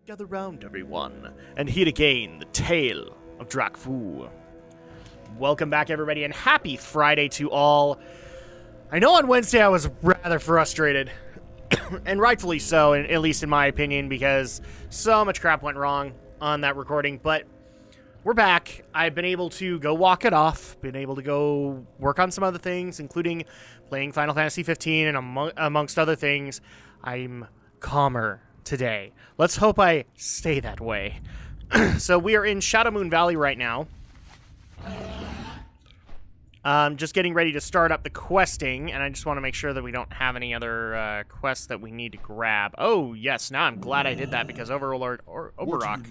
Gather round, everyone, and hear again the tale of Drakfu. Welcome back, everybody, and happy Friday to all. I know on Wednesday I was rather frustrated, and rightfully so, at least in my opinion, because so much crap went wrong on that recording, but we're back. I've been able to go walk it off, been able to go work on some other things, including playing Final Fantasy 15, and amongst other things, I'm calmer today. Let's hope I stay that way. So we are in Shadowmoon Valley right now. Just getting ready to start up the questing, and I just want to make sure that we don't have any other quests that we need to grab. Oh, yes, now I'm glad I did that, because Overlord or Oberrock.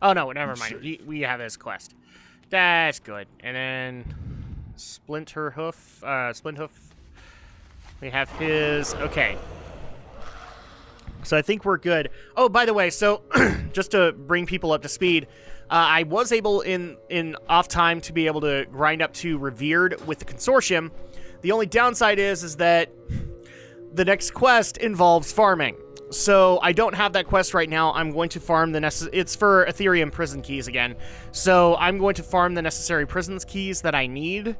Oh, no, never mind. We have his quest. That's good. And then Splint-Hoof. We have his... Okay. So I think we're good. Oh, by the way, so just to bring people up to speed, I was able in off time to be able to grind up to Revered with the Consortium. The only downside is that the next quest involves farming. So I don't have that quest right now. I'm going to farm the it's for Ethereum prison keys again. So I'm going to farm the necessary prisons keys that I need,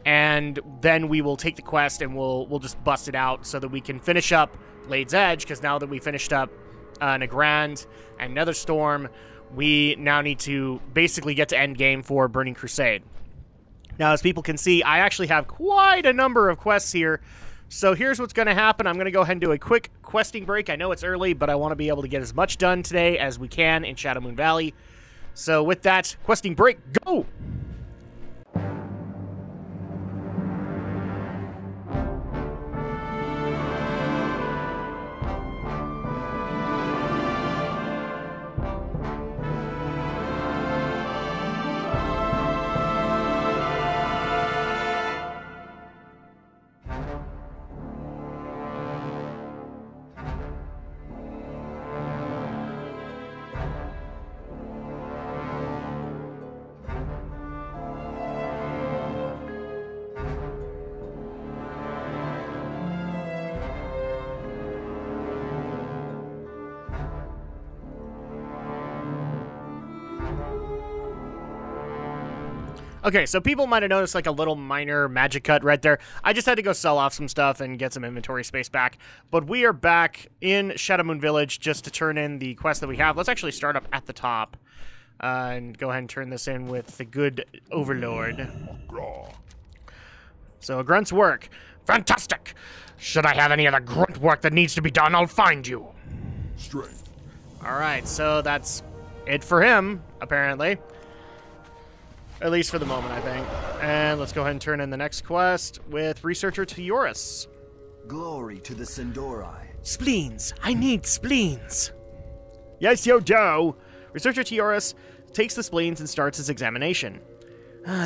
and then we will take the quest and we'll just bust it out so that we can finish up Blade's Edge, because now that we finished up Nagrand and Netherstorm, we now need to basically get to end game for Burning Crusade. Now, as people can see, I actually have quite a number of quests here. So here's what's going to happen. I'm going to go ahead and do a quick questing break. I know it's early, but I want to be able to get as much done today as we can in Shadowmoon Valley. So with that, questing break, go! Okay, so people might have noticed like a little minor magic cut right there. I just had to go sell off some stuff and get some inventory space back. But we are back in Shadowmoon Village just to turn in the quest that we have. Let's actually start up at the top and go ahead and turn this in with the good Overlord. So, a grunt's work. Fantastic! Should I have any other grunt work that needs to be done, I'll find you. Strength. Alright, so that's it for him, apparently. At least for the moment, I think. And let's go ahead and turn in the next quest with Researcher Teoris. Glory to the Sindori. Spleens. I need spleens. Yes, you do. Researcher Teoris takes the spleens and starts his examination.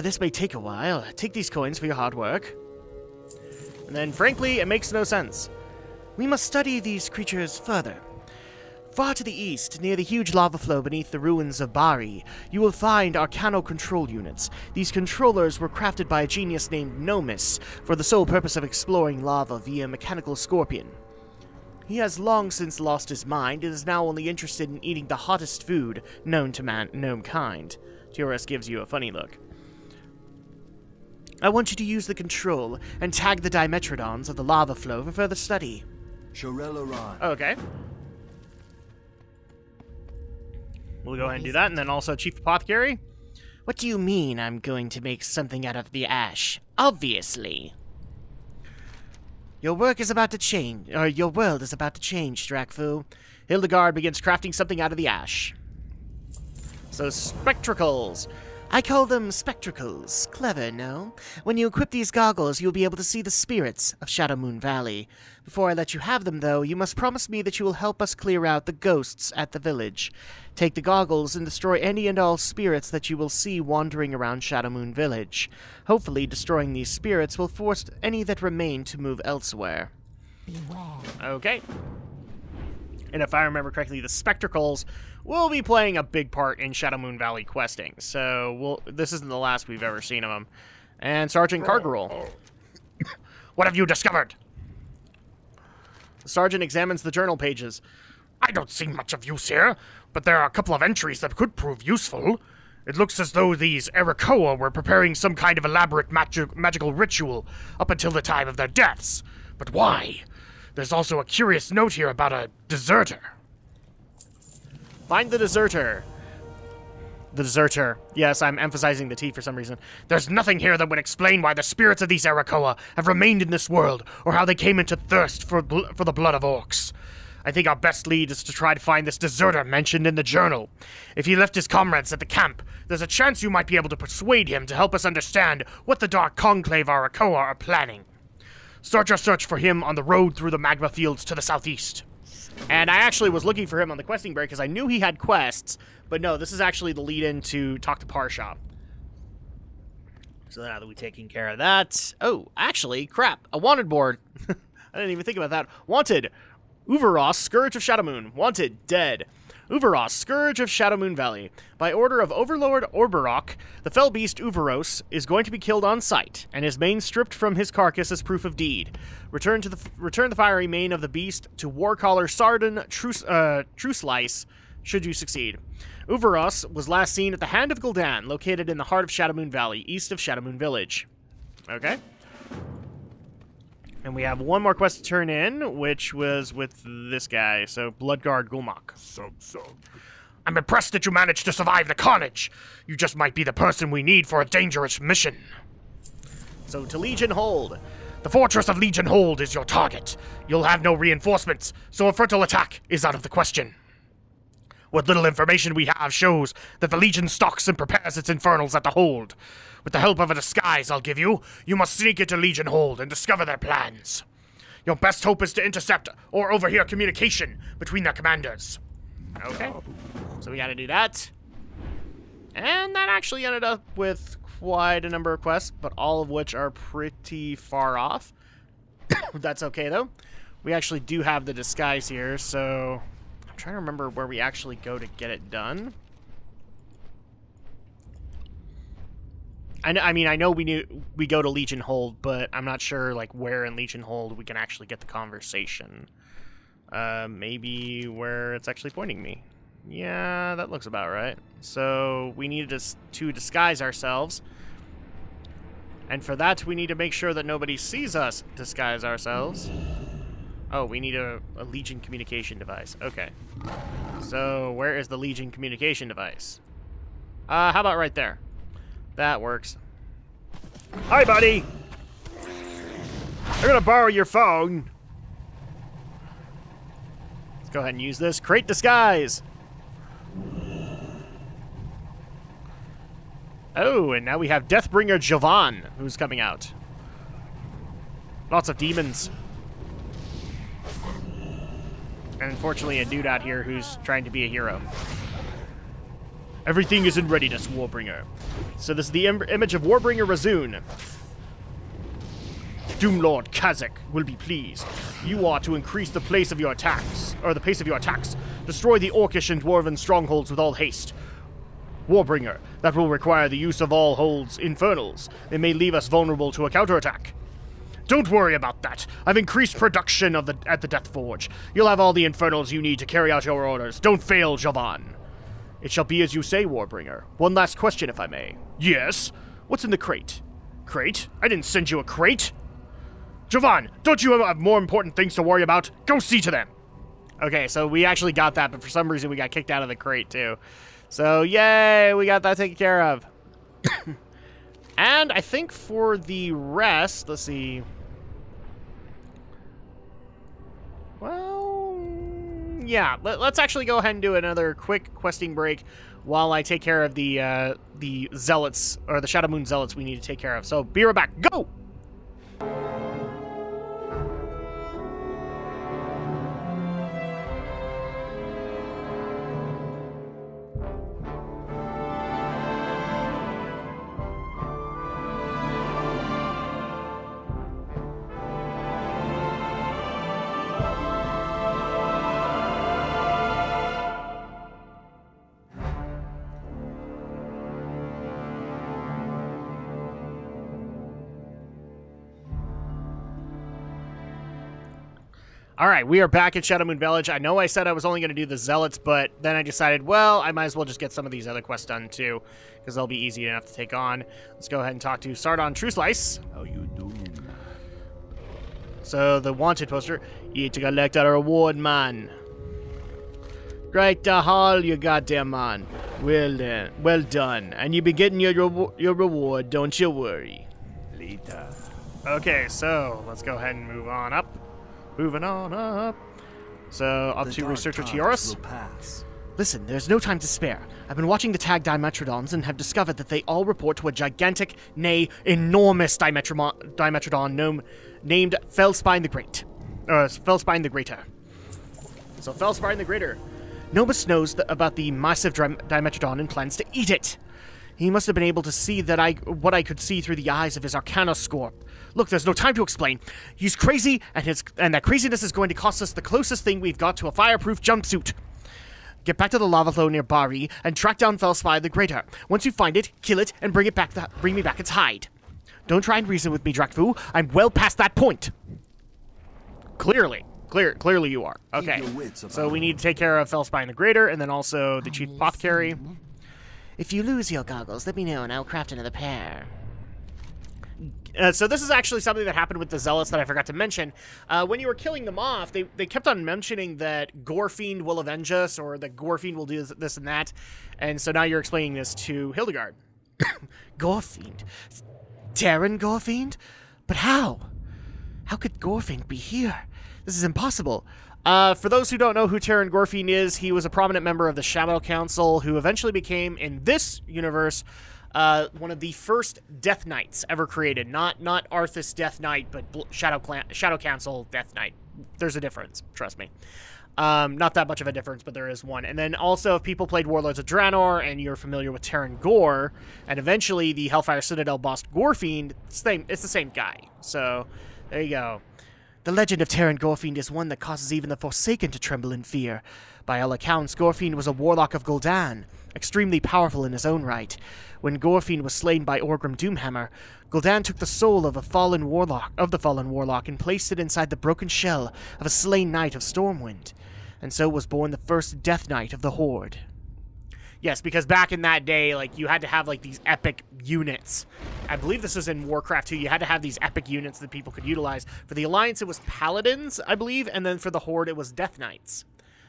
This may take a while. Take these coins for your hard work. And then, frankly, it makes no sense. We must study these creatures further. Far to the east, near the huge lava flow beneath the ruins of Bari, you will find Arcano control units. These controllers were crafted by a genius named Nomis for the sole purpose of exploring lava via mechanical scorpion. He has long since lost his mind and is now only interested in eating the hottest food known to gnome-kind. Teoris gives you a funny look. I want you to use the control and tag the Dimetrodons of the lava flow for further study. Okay. We'll go ahead and do that, and then also Chief Apothecary. What do you mean I'm going to make something out of the ash? Obviously. Your work is about to change, or your world is about to change, Drakfu. Hildegard begins crafting something out of the ash. So, spectracles. I call them spectracles. Clever, no? When you equip these goggles, you'll be able to see the spirits of Shadowmoon Valley. Before I let you have them, though, you must promise me that you will help us clear out the ghosts at the village. Take the goggles and destroy any and all spirits that you will see wandering around Shadowmoon Village. Hopefully, destroying these spirits will force any that remain to move elsewhere. Beware. Okay. And if I remember correctly, the spectracles will be playing a big part in Shadowmoon Valley questing. So this isn't the last we've ever seen of them. And Sergeant Cargarol. What have you discovered? The sergeant examines the journal pages. I don't see much of use here, but there are a couple of entries that could prove useful. It looks as though these Erakoa were preparing some kind of elaborate magical ritual up until the time of their deaths. But why? There's also a curious note here about a deserter. Find the deserter. The deserter. Yes, I'm emphasizing the T for some reason. There's nothing here that would explain why the spirits of these Erakoa have remained in this world, or how they came into thirst for the blood of orcs. I think our best lead is to try to find this deserter mentioned in the journal. If he left his comrades at the camp, there's a chance you might be able to persuade him to help us understand what the Dark Conclave Erakoa are planning. Start your search for him on the road through the magma fields to the southeast. And I actually was looking for him on the questing break because I knew he had quests, but no, this is actually the lead-in to talk to Parsha. So now that we've taken care of that... Oh, actually, crap, a wanted board. I didn't even think about that. Wanted. Uvaros, Scourge of Shadowmoon. Wanted, dead. Uvaros, Scourge of Shadowmoon Valley. By order of Overlord Orberok, the fell beast Uvaros is going to be killed on sight, and his mane stripped from his carcass as proof of deed. Return the fiery mane of the beast to Warcaller Sarden Truslice, should you succeed. Uvaros was last seen at the Hand of Gul'dan, located in the heart of Shadowmoon Valley, east of Shadowmoon Village. Okay. And we have one more quest to turn in, which was with this guy, so Bloodguard Gulmak. I'm impressed that you managed to survive the carnage. You just might be the person we need for a dangerous mission. So to Legion Hold. The fortress of Legion Hold is your target. You'll have no reinforcements, so a frontal attack is out of the question. What little information we have shows that the Legion stalks and prepares its infernals at the Hold. With the help of a disguise I'll give you, you must sneak into Legion Hold and discover their plans. Your best hope is to intercept or overhear communication between their commanders. Okay. So we gotta do that. And that actually ended up with quite a number of quests, but all of which are pretty far off. That's okay, though. We actually do have the disguise here, so... I'm trying to remember where we actually go to get it done. I mean, I know we go to Legion Hold, but I'm not sure, like, where in Legion Hold we can actually get the conversation. Maybe where it's actually pointing me. Yeah, that looks about right. So, we need to disguise ourselves. And for that, we need to make sure that nobody sees us disguise ourselves. Oh, we need a Legion communication device. Okay. So, where is the Legion communication device? How about right there? That works. Hi, buddy! I'm gonna borrow your phone. Let's go ahead and use this. Create disguise! Oh, and now we have Deathbringer Jovan, who's coming out. Lots of demons. And unfortunately, a dude out here who's trying to be a hero. Everything is in readiness, Warbringer. So this is the image of Warbringer Razoon. Doomlord Kazakh will be pleased. You are to increase the pace of your attacks. Destroy the Orcish and Dwarven strongholds with all haste. Warbringer, that will require the use of all holds infernals. They may leave us vulnerable to a counterattack. Don't worry about that. I've increased production at the Death Forge. You'll have all the infernals you need to carry out your orders. Don't fail, Jovan. It shall be as you say, Warbringer. One last question, if I may. Yes? What's in the crate? Crate? I didn't send you a crate. Jovan, don't you have more important things to worry about? Go see to them. Okay, so we actually got that, but for some reason we got kicked out of the crate, too. So, yay, we got that taken care of. And I think for the rest, let's see. Well, yeah, let's actually go ahead and do another quick questing break while I take care of the zealots, or the Shadowmoon zealots we need to take care of. So, be right back. Go! All right, we are back at Shadowmoon Village. I know I said I was only going to do the Zealots, but then I decided, well, I might as well just get some of these other quests done too, because they'll be easy enough to take on. Let's go ahead and talk to Sardon Trueslice. How you doing? So, the wanted poster. You to collect a reward, man. Great to haul, you goddamn man. Well then, well done. And you be getting your reward, don't you worry. Later. Okay, so, let's go ahead and move on up. Moving on up. So, up to Researcher Tioris. Listen, there's no time to spare. I've been watching the tag Dimetrodons and have discovered that they all report to a gigantic, nay, enormous Dimetrodon named Felspine the Great. Felspine the Greater. So, Felspine the Greater. Nobis knows about the massive Dimetrodon and plans to eat it. He must have been able to see what I could see through the eyes of his Arcanoscope. Look, there's no time to explain. He's crazy, and that craziness is going to cost us the closest thing we've got to a fireproof jumpsuit. Get back to the lava flow near Bari and track down Felspine the Greater. Once you find it, kill it and bring me back its hide. Don't try and reason with me, Drakfu. I'm well past that point. Clearly you are. Okay, so we need to take care of Felspine the Greater, and then also the Chief Apothecary. If you lose your goggles, let me know, and I'll craft another pair. So this is actually something that happened with the Zealots that I forgot to mention. When you were killing them off, they kept on mentioning that Gorefiend will avenge us, or that Gorefiend will do this and that. And so now you're explaining this to Hildegard. Gorefiend? Terran Gorefiend? But how? How could Gorefiend be here? This is impossible. For those who don't know who Terran Gorefiend is, he was a prominent member of the Shadow Council who eventually became, in this universe, one of the first Death Knights ever created. Not Arthas Death Knight, but Shadow Council Death Knight. There's a difference, trust me. Not that much of a difference, but there is one. And then also, if people played Warlords of Draenor and you're familiar with Terran Gore, and eventually the Hellfire Citadel boss Gorefiend, it's the same guy. So, there you go. The legend of Terran Gorefiend is one that causes even the Forsaken to tremble in fear. By all accounts, Gorefiend was a warlock of Gul'dan, extremely powerful in his own right. When Gorefiend was slain by Orgrim Doomhammer, Gul'dan took the soul of the fallen warlock and placed it inside the broken shell of a slain knight of Stormwind, and so was born the first Death Knight of the Horde. Yes, because back in that day, like, you had to have, like, these epic units. I believe this was in Warcraft 2. You had to have these epic units that people could utilize. For the Alliance, it was Paladins, I believe, and then for the Horde, it was Death Knights.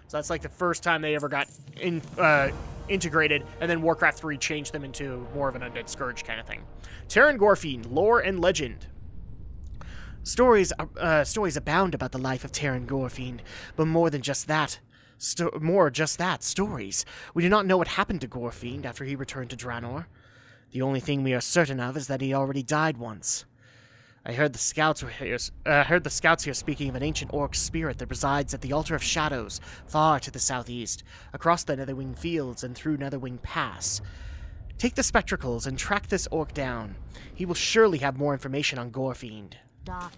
So that's, like, the first time they ever got integrated, and then Warcraft 3 changed them into more of an Undead Scourge kind of thing. Terran Gorefiend, lore and legend. Stories abound about the life of Terran Gorefiend, but more than just that. Stories. We do not know what happened to Gorefiend after he returned to Draenor. The only thing we are certain of is that he already died once. I heard the scouts here speaking of an ancient orc spirit that resides at the Altar of Shadows, far to the southeast, across the Netherwing Fields and through Netherwing Pass. Take the spectacles and track this orc down. He will surely have more information on Gorefiend.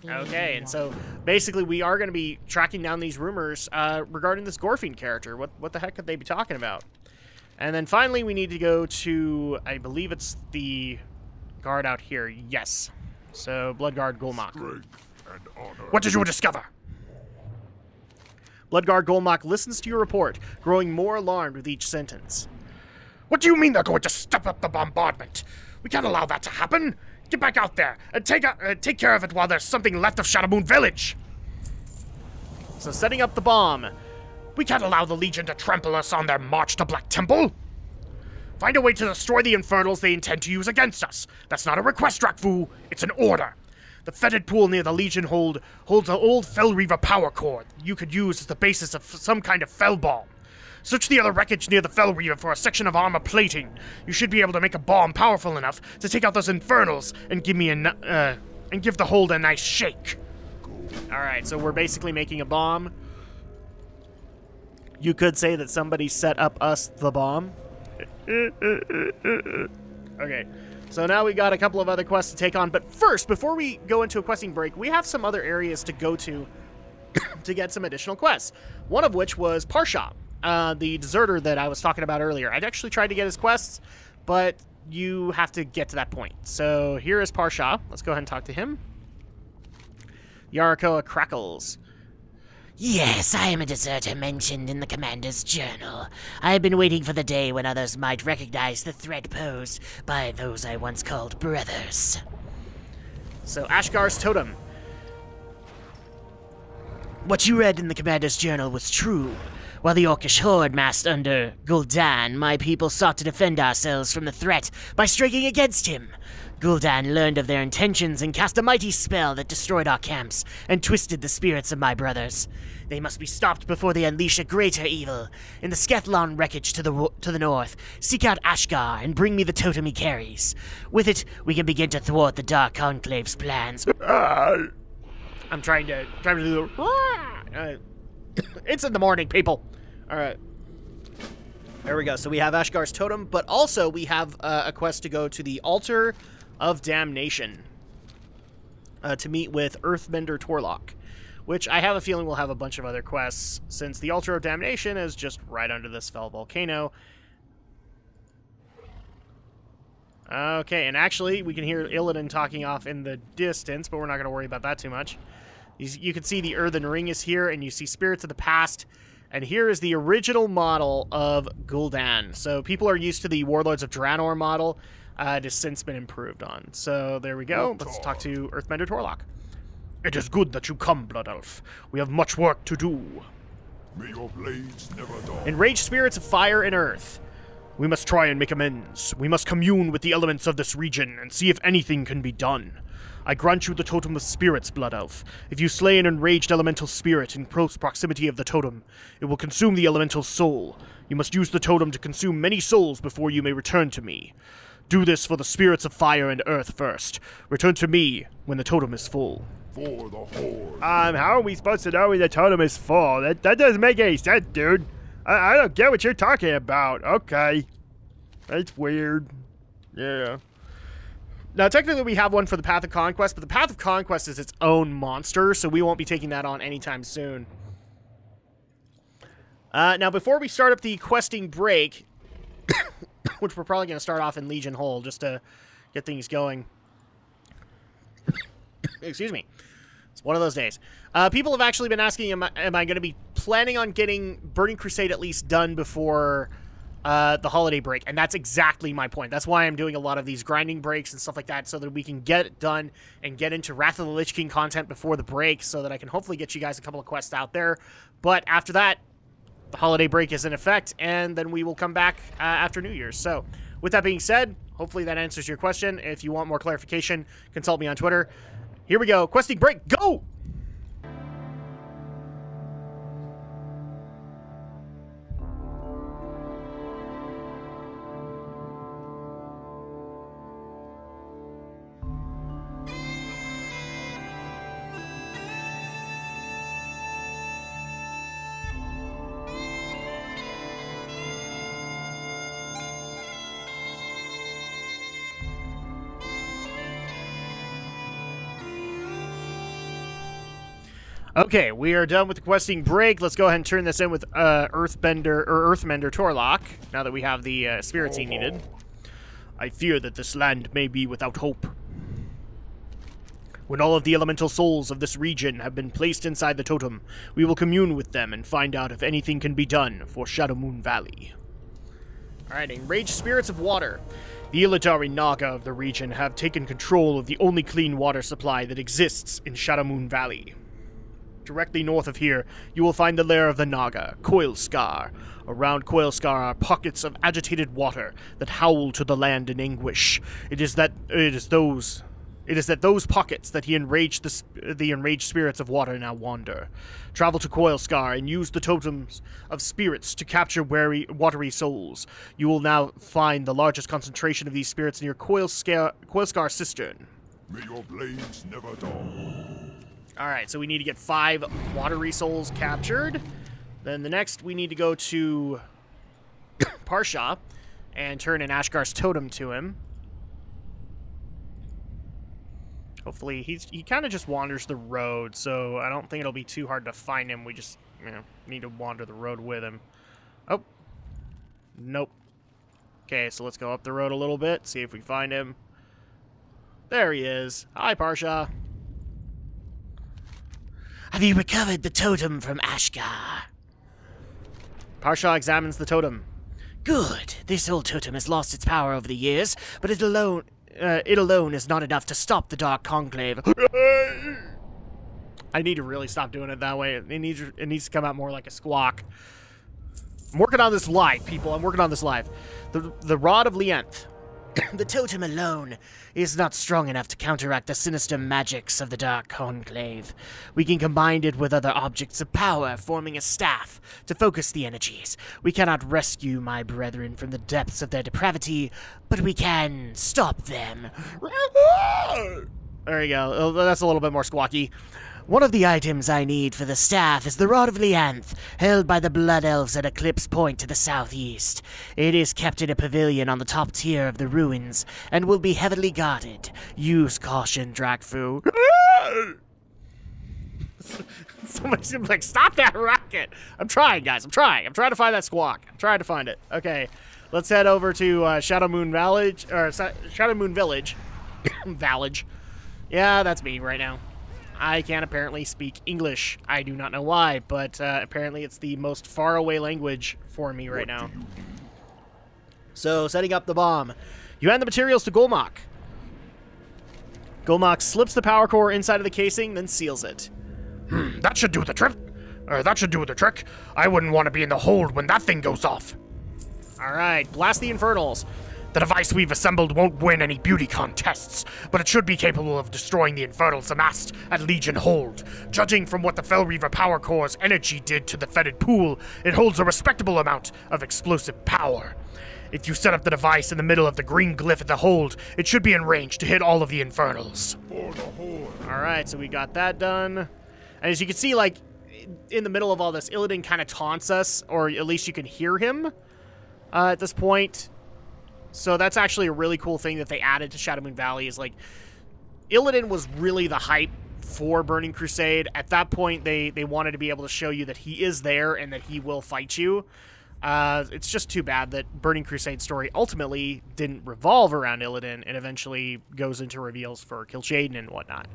Okay, and so basically we are going to be tracking down these rumors regarding this Gorefiend character. What the heck could they be talking about? And then finally we need to go to, I believe it's the guard out here. Yes. So, Bloodguard Golmak. What did you discover? Bloodguard Golmak listens to your report, growing more alarmed with each sentence. What do you mean they're going to step up the bombardment? We can't allow that to happen. Get back out there and take care of it while there's something left of Shadowmoon Village. So, setting up the bomb. We can't allow the Legion to trample us on their march to Black Temple. Find a way to destroy the Infernals they intend to use against us. That's not a request, Drakfu. It's an order. The fetid pool near the Legion holds an old Fellreaver power core you could use as the basis of some kind of Fell bomb. Search the other wreckage near the Fellreaver for a section of armor plating. You should be able to make a bomb powerful enough to take out those Infernals and give the hold a nice shake. Alright, so we're basically making a bomb. You could say that somebody set up us the bomb. Okay, so now we got a couple of other quests to take on, but first, before we go into a questing break, we have some other areas to go to get some additional quests. One of which was Parsha, the deserter that I was talking about earlier. I'd actually tried to get his quests, but you have to get to that point. So here is Parsha. Let's go ahead and talk to him. Yarakoa Crackles. Yes, I am a deserter mentioned in the commander's journal. I have been waiting for the day when others might recognize the threat posed by those I once called brothers. So, Ashgar's totem. What you read in the commander's journal was true. While the Orcish horde massed under Gul'dan, my people sought to defend ourselves from the threat by striking against him. Gul'dan learned of their intentions and cast a mighty spell that destroyed our camps and twisted the spirits of my brothers. They must be stopped before they unleash a greater evil. In the Skethlon wreckage to the north, seek out Ashgar and bring me the totem he carries. With it, we can begin to thwart the Dark Conclave's plans. I'm trying to do the... it's in the morning, people. All right. There we go. So we have Ashgar's totem, but also we have a quest to go to the Altar of Damnation to meet with Earthbender Torlock, which I have a feeling will have a bunch of other quests, since the Altar of Damnation is just right under this fell volcano. Okay, and actually, we can hear Illidan talking off in the distance, but we're not going to worry about that too much. You can see the Earthen Ring is here, and you see Spirits of the Past, and here is the original model of Gul'dan. So people are used to the Warlords of Draenor model. It has since been improved on. So there we go. Let's talk to Earthbender Torlock. It is good that you come, Blood Elf. We have much work to do. May your blades never dull. Enraged spirits of fire and earth. We must try and make amends. We must commune with the elements of this region and see if anything can be done. I grant you the Totem of Spirits, Blood Elf. If you slay an enraged elemental spirit in close proximity of the totem, it will consume the elemental's soul. You must use the totem to consume many souls before you may return to me. Do this for the spirits of fire and earth first. Return to me when the totem is full. For the Horde. How are we supposed to know when the totem is full? That doesn't make any sense, dude. I don't get what you're talking about. Okay. That's weird. Yeah. Now, technically, we have one for the Path of Conquest, but the Path of Conquest is its own monster, so we won't be taking that on anytime soon. Now, before we start up the questing break, which we're probably going to start off in Legion Hole, just to get things going. Excuse me. It's one of those days. People have actually been asking, am I going to be planning on getting Burning Crusade at least done before the holiday break? And that's exactly my point. That's why I'm doing a lot of these grinding breaks and stuff like that, so that we can get it done and get into Wrath of the Lich King content before the break, so that I can hopefully get you guys a couple of quests out there. But after that, the holiday break is in effect, and then we will come back after New Year's. So, with that being said, hopefully that answers your question. If you want more clarification, consult me on Twitter. Here we go. Questing break, go! Okay, we are done with the questing break. Let's go ahead and turn this in with Earthmender Torlock, now that we have the spirits he needed. I fear that this land may be without hope. When all of the elemental souls of this region have been placed inside the totem, we will commune with them and find out if anything can be done for Shadowmoon Valley. Alright, enraged spirits of water. The Illidari Naga of the region have taken control of the only clean water supply that exists in Shadowmoon Valley. Directly north of here, you will find the lair of the Naga, Coilscar. Around Coilscar are pockets of agitated water that howl to the land in anguish. It is that those pockets that the enraged spirits of water now wander. Travel to Coilscar and use the totems of spirits to capture watery souls. You will now find the largest concentration of these spirits near Coilscar Cistern. May your blades never dull. Alright, so we need to get 5 watery souls captured. Then the next, we need to go to Parsha and turn in Ashgar's totem to him. Hopefully, he kind of just wanders the road, so I don't think it'll be too hard to find him. We just, need to wander the road with him. Oh. Nope. Okay, so let's go up the road a little bit, see if we find him. There he is. Hi, Parsha. Have you recovered the totem from Ashgar? Parsha examines the totem. Good. This old totem has lost its power over the years, but it alone is not enough to stop the Dark Conclave. I need to really stop doing it that way. It needs to come out more like a squawk. I'm working on this live, people. I'm working on this live. The Rod of Lienth. The totem alone is not strong enough to counteract the sinister magics of the Dark Conclave. We can combine it with other objects of power, forming a staff to focus the energies. We cannot rescue my brethren from the depths of their depravity, but we can stop them. There you go. That's a little bit more squawky. One of the items I need for the staff is the Rod of Lianth, held by the Blood Elves at Eclipse Point to the southeast. It is kept in a pavilion on the top tier of the ruins, and will be heavily guarded. Use caution, Drakfu. Somebody's gonna be like, stop that rocket! I'm trying, guys. I'm trying. I'm trying to find that squawk. I'm trying to find it. Okay, let's head over to Shadowmoon Valley, or Shadowmoon Village. Vallage. Yeah, that's me right now. I can't apparently speak English. I do not know why, but apparently it's the most faraway language for me right now. So, setting up the bomb. You hand the materials to Golmak. Golmak slips the power core inside of the casing, then seals it. That should do the trick. That should do the trick. I wouldn't want to be in the hold when that thing goes off. Alright, blast the infernals. The device we've assembled won't win any beauty contests, but it should be capable of destroying the infernals amassed at Legion Hold. Judging from what the Fellreaver power core's energy did to the fetid pool, it holds a respectable amount of explosive power. If you set up the device in the middle of the green glyph at the hold, it should be in range to hit all of the infernals. Alright, so we got that done. And as you can see, like, in the middle of all this, Illidan kind of taunts us, or at least you can hear him at this point. So that's actually a really cool thing that they added to Shadowmoon Valley, is like, Illidan was really the hype for Burning Crusade. At that point, they wanted to be able to show you that he is there and that he will fight you. It's just too bad that Burning Crusade story ultimately didn't revolve around Illidan and eventually goes into reveals for Kil'jaeden and whatnot.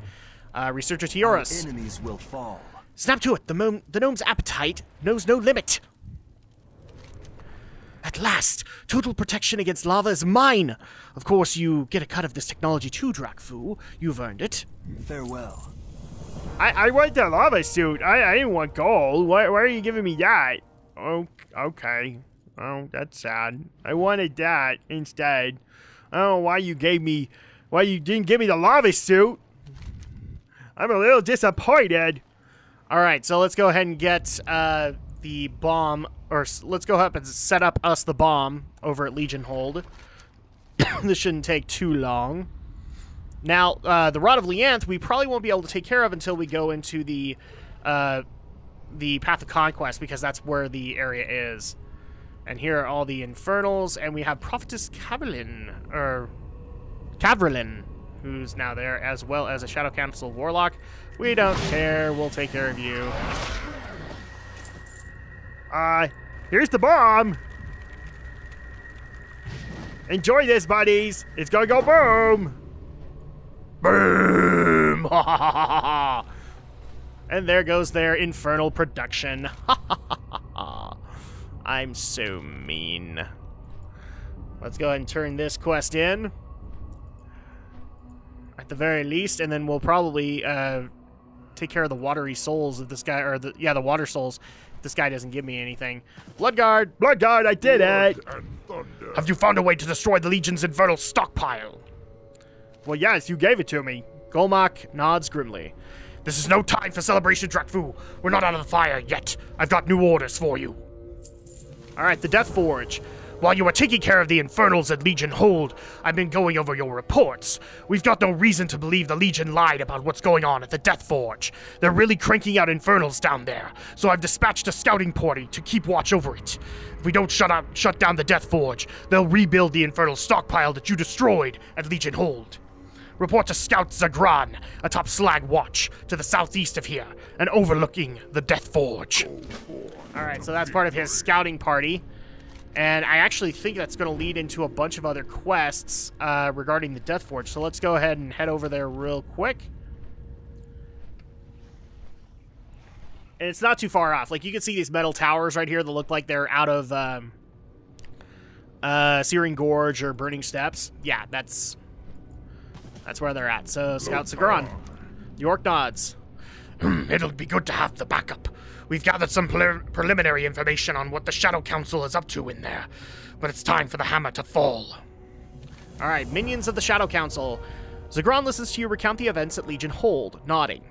Researcher Tioras. Enemies will fall. Snap to it! The gnome's appetite knows no limit! At last, total protection against lava is mine! Of course, you get a cut of this technology too, Drakfu. You've earned it. Farewell. I want the lava suit. I didn't want gold. Why are you giving me that? Oh, okay. Oh, that's sad. I wanted that instead. I don't know why you didn't give me the lava suit. I'm a little disappointed. Alright, so let's go ahead and get the bomb, or let's go up and set up us the bomb over at Legion Hold. This shouldn't take too long. Now, the Rod of Lianth, we probably won't be able to take care of until we go into the Path of Conquest, because that's where the area is. And here are all the Infernals, and we have Prophetess Cavrelin, who's now there, as well as a Shadow Council Warlock. We don't care, we'll take care of you. Here's the bomb. Enjoy this, buddies. It's gonna go boom. Boom! And there goes their infernal production. I'm so mean. Let's go ahead and turn this quest in. At the very least, and then we'll probably take care of the watery souls of this guy, or the water souls. If this guy doesn't give me anything. Bloodguard! Bloodguard, I did it! And thunder. Have you found a way to destroy the Legion's infernal stockpile? Well, yes, you gave it to me. Golmak nods grimly. This is no time for celebration, Drakfu. We're not out of the fire yet. I've got new orders for you. Alright, the Death Forge. While you were taking care of the Infernals at Legion Hold, I've been going over your reports. We've got no reason to believe the Legion lied about what's going on at the Death Forge. They're really cranking out Infernals down there, so I've dispatched a scouting party to keep watch over it. If we don't shut down the Death Forge, they'll rebuild the Infernal stockpile that you destroyed at Legion Hold. Report to Scout Zagran, atop Slag Watch, to the southeast of here, and overlooking the Death Forge. Alright, so that's part of his scouting party. And I actually think that's going to lead into a bunch of other quests regarding the Death Forge. So let's go ahead and head over there real quick. And it's not too far off. Like, you can see these metal towers right here that look like they're out of Searing Gorge or Burning Steps. Yeah, that's where they're at. So, Scout Sagron. York nods. It'll be good to have the backup. We've gathered some preliminary information on what the Shadow Council is up to in there, but it's time for the hammer to fall. All right, minions of the Shadow Council. Zagron listens to you recount the events at Legion Hold, nodding.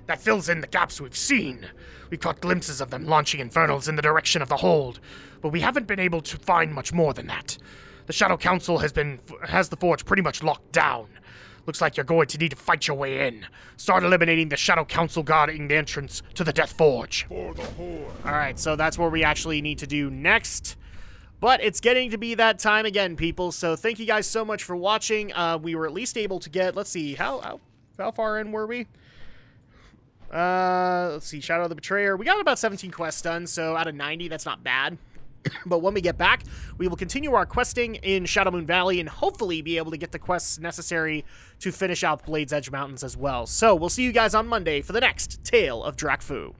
That fills in the gaps we've seen. We've caught glimpses of them launching infernals in the direction of the Hold, but we haven't been able to find much more than that. The Shadow Council has the forge pretty much locked down. Looks like you're going to need to fight your way in. Start eliminating the Shadow Council guarding the entrance to the Death Forge. All right, so that's what we actually need to do next. But it's getting to be that time again, people. So thank you guys so much for watching. We were at least able to get, let's see, how far in were we? Let's see, Shadow of the Betrayer. We got about 17 quests done, so out of 90, that's not bad. But when we get back, we will continue our questing in Shadowmoon Valley and hopefully be able to get the quests necessary to finish out Blade's Edge Mountains as well. So we'll see you guys on Monday for the next Tale of Drakfu.